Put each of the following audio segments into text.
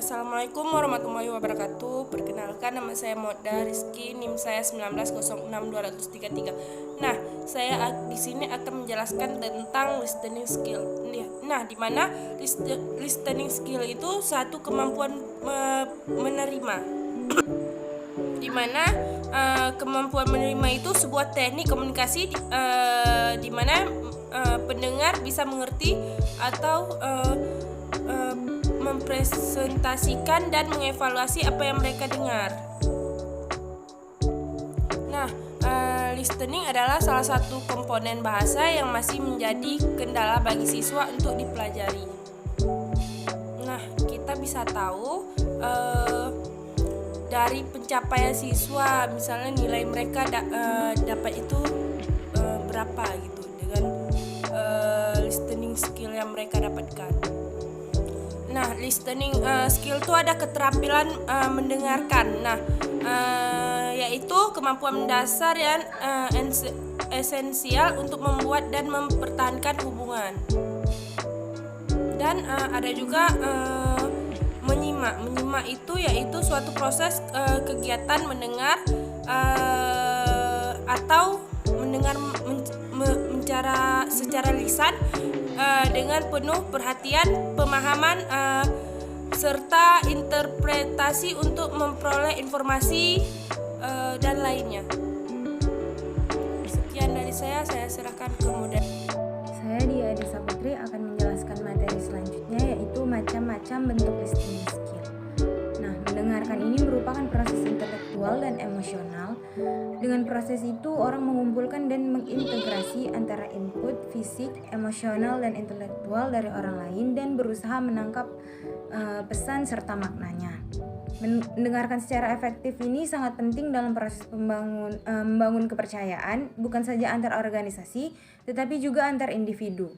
Assalamualaikum warahmatullahi wabarakatuh. Perkenalkan, nama saya Moda Rizky, NIM saya 1906233. Nah, saya di sini akan menjelaskan tentang listening skill. Nah, di mana listening skill itu satu kemampuan menerima. Di mana kemampuan menerima itu sebuah teknik komunikasi di mana pendengar bisa mengerti atau mempresentasikan dan mengevaluasi apa yang mereka dengar. Nah, listening adalah salah satu komponen bahasa yang masih menjadi kendala bagi siswa untuk dipelajari. Nah, kita bisa tahu dari pencapaian siswa, misalnya nilai mereka dapat itu berapa gitu dengan listening skill yang mereka dapatkan. Nah, listening skill itu ada keterampilan mendengarkan. Nah, yaitu kemampuan mendasar yang esensial untuk membuat dan mempertahankan hubungan. Dan ada juga menyimak. Menyimak itu yaitu suatu proses kegiatan mendengar atau mendengar secara lisan dengan penuh perhatian, pemahaman serta interpretasi untuk memperoleh informasi dan lainnya. Sekian dari saya serahkan ke moderator. Saya Dia Adisa Putri akan menjelaskan materi selanjutnya, yaitu macam-macam bentuk listening skill. Nah, mendengarkan ini merupakan proses intelektual dan emosional. Dengan proses itu, orang mengumpulkan dan mengintegrasi antara input fisik, emosional, dan intelektual dari orang lain dan berusaha menangkap pesan serta maknanya. Mendengarkan secara efektif ini sangat penting dalam proses membangun kepercayaan, bukan saja antar organisasi, tetapi juga antar individu.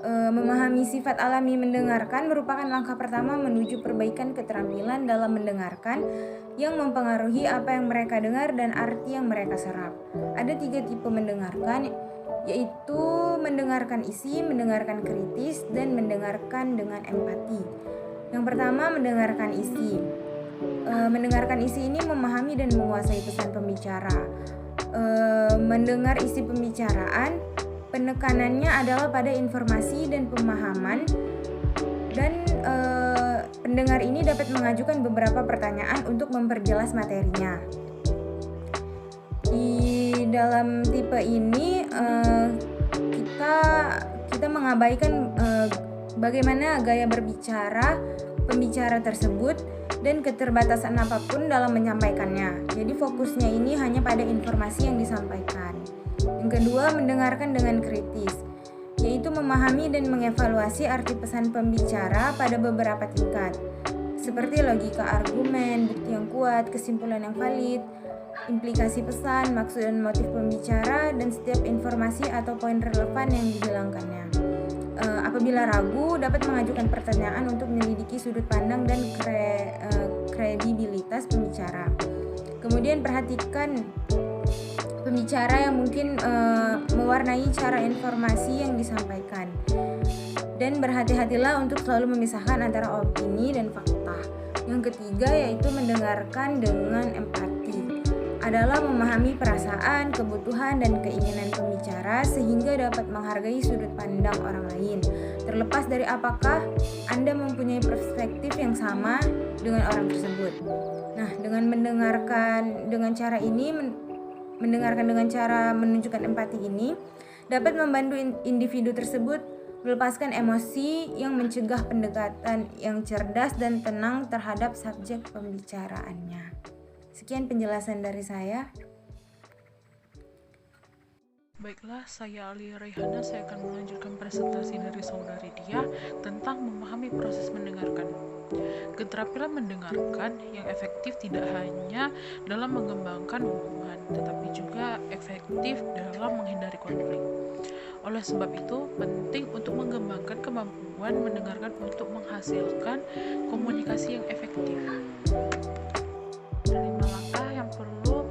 Memahami sifat alami mendengarkan merupakan langkah pertama menuju perbaikan keterampilan dalam mendengarkan yang mempengaruhi apa yang mereka dengar dan arti yang mereka serap. Ada 3 tipe mendengarkan, yaitu mendengarkan isi, mendengarkan kritis, dan mendengarkan dengan empati. Yang pertama, mendengarkan isi. Mendengarkan isi ini memahami dan menguasai pesan pembicara. Mendengar isi pembicaraan, penekanannya adalah pada informasi dan pemahaman, dan pendengar ini dapat mengajukan beberapa pertanyaan untuk memperjelas materinya. Di dalam tipe ini kita mengabaikan bagaimana gaya berbicara pembicara tersebut dan keterbatasan apapun dalam menyampaikannya. Jadi fokusnya ini hanya pada informasi yang disampaikan. Yang kedua, mendengarkan dengan kritis, yaitu memahami dan mengevaluasi arti pesan pembicara pada beberapa tingkat, seperti logika argumen, bukti yang kuat, kesimpulan yang valid, implikasi pesan, maksud dan motif pembicara, dan setiap informasi atau poin relevan yang dihilangkannya. Apabila ragu, dapat mengajukan pertanyaan untuk menyelidiki sudut pandang dan kredibilitas pembicara. Kemudian perhatikan pembicara yang mungkin mewarnai cara informasi yang disampaikan, dan berhati-hatilah untuk selalu memisahkan antara opini dan fakta. Yang ketiga, yaitu mendengarkan dengan empati, adalah memahami perasaan, kebutuhan, dan keinginan pembicara sehingga dapat menghargai sudut pandang orang lain, terlepas dari apakah Anda mempunyai perspektif yang sama dengan orang tersebut. Nah, dengan mendengarkan dengan cara ini, mendengarkan dengan cara menunjukkan empati ini dapat membantu individu tersebut melepaskan emosi yang mencegah pendekatan yang cerdas dan tenang terhadap subjek pembicaraannya. Sekian penjelasan dari saya. Baiklah, saya Ali Raihana. Saya akan melanjutkan presentasi dari saudari Dia tentang memahami proses mendengarkan. Keterampilan mendengarkan yang efektif tidak hanya dalam mengembangkan hubungan, tetapi juga efektif dalam menghindari konflik. Oleh sebab itu, penting untuk mengembangkan kemampuan mendengarkan untuk menghasilkan komunikasi yang efektif. Ada 5 langkah yang perlu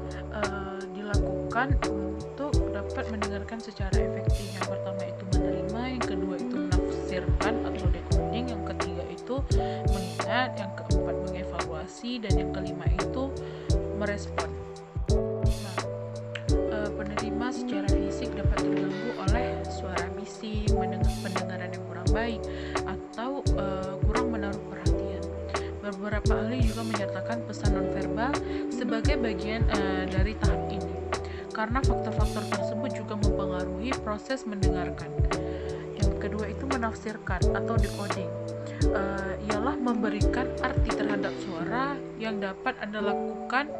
dilakukan untuk dapat mendengarkan secara efektif. Yang pertama itu menerima, yang kedua itu menafsirkan atau decoding, yang ketiga itu mengingat. yang keempat mengevaluasi, dan yang kelima itu merespon. Nah, penerima secara fisik dapat terganggu oleh suara bising, pendengaran yang kurang baik, atau kurang menaruh perhatian. Beberapa ahli juga menyatakan pesan nonverbal sebagai bagian dari tahap ini, karena faktor-faktor tersebut juga mempengaruhi proses mendengarkan. Yang kedua itu menafsirkan atau decoding, ialah memberikan arti terhadap suara yang dapat Anda lakukan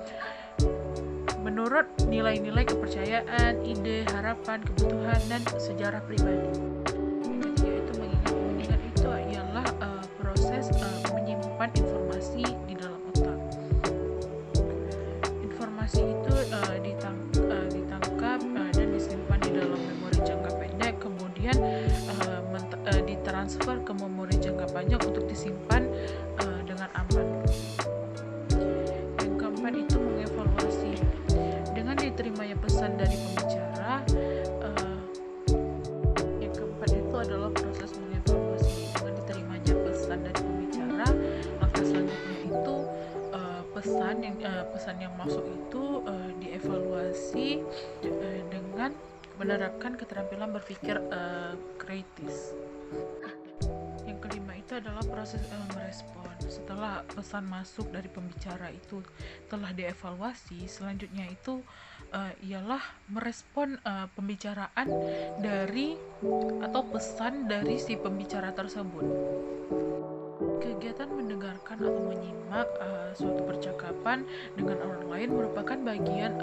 menurut nilai-nilai kepercayaan, ide, harapan, kebutuhan, dan sejarah pribadi. Yang ketiga itu mengingat itu ialah proses menyimpan informasi di dalam otak. Informasi itu ditangkap dan disimpan di dalam memori jangka pendek, kemudian ditransfer ke memori jangka panjang untuk disimpan dengan aman. Yang keempat itu mengevaluasi. Dengan diterimanya pesan dari pembicara, yang keempat itu adalah proses mengevaluasi. Dengan diterimanya pesan dari pembicara, langkah selanjutnya itu pesan yang masuk itu dievaluasi dengan menerapkan keterampilan berpikir kritis. Yang kelima itu adalah proses merespon. Setelah pesan masuk dari pembicara itu telah dievaluasi, selanjutnya itu ialah merespon pembicaraan dari atau pesan dari si pembicara tersebut. Kegiatan mendengarkan atau menyimak suatu percakapan dengan orang lain merupakan bagian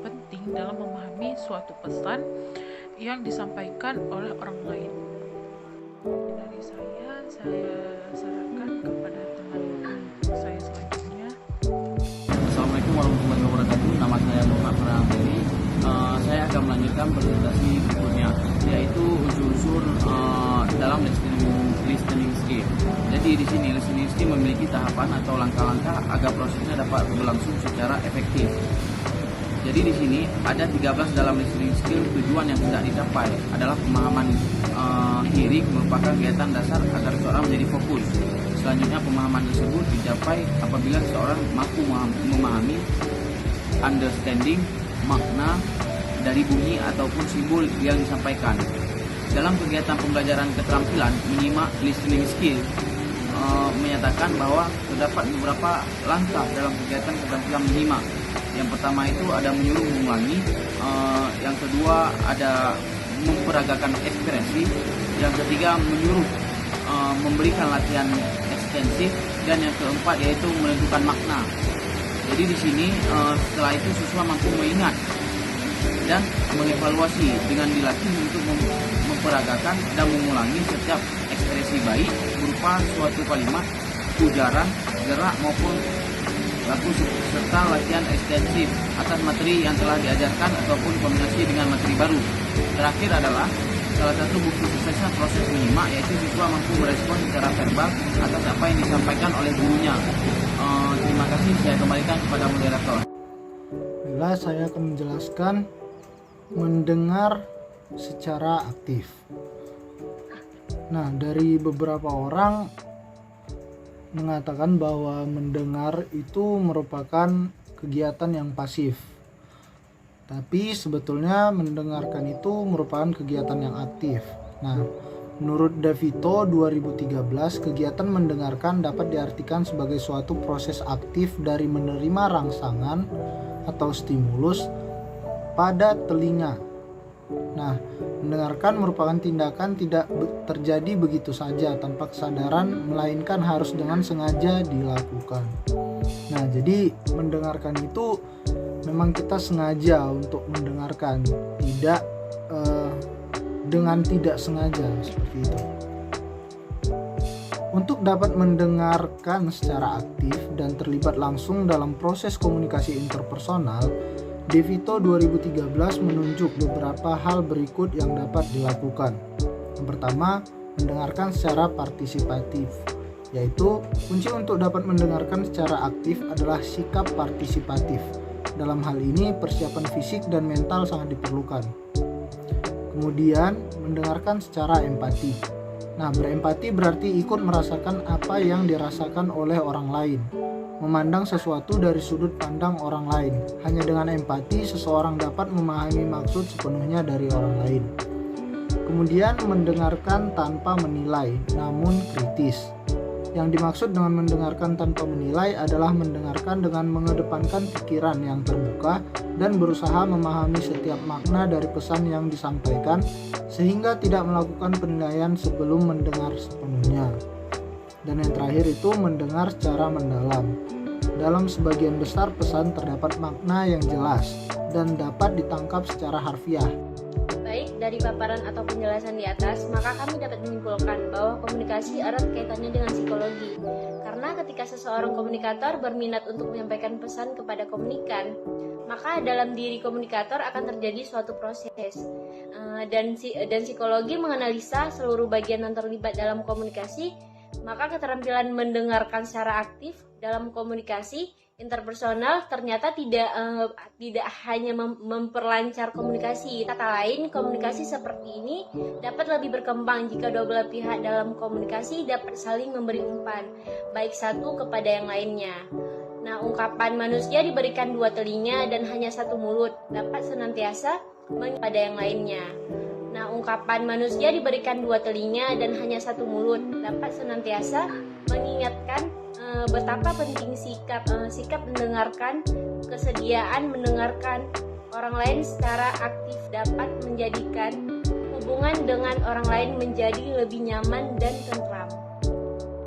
penting dalam memahami suatu pesan yang disampaikan oleh orang lain. Dari saya serahkan kepada teman saya selanjutnya. Assalamualaikum warahmatullahi wabarakatuh. Nama saya Muhammad Farahmi. Saya akan melanjutkan presentasi berikutnya, yaitu unsur-unsur dalam listening skill. Jadi di sini listening skill memiliki tahapan atau langkah-langkah agar prosesnya dapat berlangsung secara efektif. Jadi di sini ada 13 dalam listening skill. Tujuan yang hendak dicapai adalah pemahaman hearing merupakan kegiatan dasar agar seorang menjadi fokus. Selanjutnya pemahaman tersebut dicapai apabila seorang mampu memahami understanding makna dari bunyi ataupun simbol yang disampaikan. Dalam kegiatan pembelajaran keterampilan menyimak listening skill menyatakan bahwa terdapat beberapa langkah dalam kegiatan keterampilan menyimak. Yang pertama itu ada menyuruh mengulangi, yang kedua ada memperagakan ekspresi, yang ketiga menyuruh memberikan latihan ekstensif, dan yang keempat yaitu menentukan makna. Jadi di sini setelah itu siswa mampu mengingat dan mengevaluasi dengan dilatih untuk memperagakan dan mengulangi setiap ekspresi baik berupa suatu kalimat, ujaran, gerak maupun laku serta latihan ekstensif atas materi yang telah diajarkan ataupun kombinasi dengan materi baru. Terakhir adalah salah satu bukti suksesnya proses menyimak, yaitu siswa mampu merespon secara verbal atas apa yang disampaikan oleh gurunya. Terima kasih, saya kembalikan kepada moderator. Bila saya akan menjelaskan mendengar secara aktif. Nah, dari beberapa orang mengatakan bahwa mendengar itu merupakan kegiatan yang pasif. Tapi sebetulnya mendengarkan itu merupakan kegiatan yang aktif. Nah, menurut DeVito 2013, kegiatan mendengarkan dapat diartikan sebagai suatu proses aktif dari menerima rangsangan atau stimulus pada telinga. Nah, mendengarkan merupakan tindakan tidak terjadi begitu saja tanpa kesadaran, melainkan harus dengan sengaja dilakukan. Nah, jadi mendengarkan itu memang kita sengaja untuk mendengarkan, tidak dengan tidak sengaja, seperti itu. Untuk dapat mendengarkan secara aktif dan terlibat langsung dalam proses komunikasi interpersonal, DeVito 2013 menunjuk beberapa hal berikut yang dapat dilakukan. Yang pertama, mendengarkan secara partisipatif, yaitu kunci untuk dapat mendengarkan secara aktif adalah sikap partisipatif. Dalam hal ini, persiapan fisik dan mental sangat diperlukan. Kemudian, mendengarkan secara empati. Nah, berempati berarti ikut merasakan apa yang dirasakan oleh orang lain, memandang sesuatu dari sudut pandang orang lain. Hanya dengan empati, seseorang dapat memahami maksud sepenuhnya dari orang lain. Kemudian, mendengarkan tanpa menilai, namun kritis. Yang dimaksud dengan mendengarkan tanpa menilai adalah mendengarkan dengan mengedepankan pikiran yang terbuka dan berusaha memahami setiap makna dari pesan yang disampaikan, sehingga tidak melakukan penilaian sebelum mendengar sepenuhnya. Dan yang terakhir itu mendengar secara mendalam. Dalam sebagian besar pesan terdapat makna yang jelas dan dapat ditangkap secara harfiah. Baik, dari paparan atau penjelasan di atas, maka kami dapat menyimpulkan bahwa komunikasi erat kaitannya dengan psikologi. Karena ketika seseorang komunikator berminat untuk menyampaikan pesan kepada komunikan, maka dalam diri komunikator akan terjadi suatu proses. Dan psikologi menganalisa seluruh bagian yang terlibat dalam komunikasi, maka keterampilan mendengarkan secara aktif dalam komunikasi interpersonal ternyata tidak hanya memperlancar komunikasi. Kata lain, komunikasi seperti ini dapat lebih berkembang jika dua belah pihak dalam komunikasi dapat saling memberi umpan, baik satu kepada yang lainnya. Nah, ungkapan manusia diberikan dua telinga dan hanya satu mulut dapat senantiasa pada yang lainnya. Nah, ungkapan manusia diberikan dua telinga dan hanya satu mulut dapat senantiasa mengingatkan betapa penting sikap mendengarkan, kesediaan mendengarkan orang lain secara aktif dapat menjadikan hubungan dengan orang lain menjadi lebih nyaman dan tentram.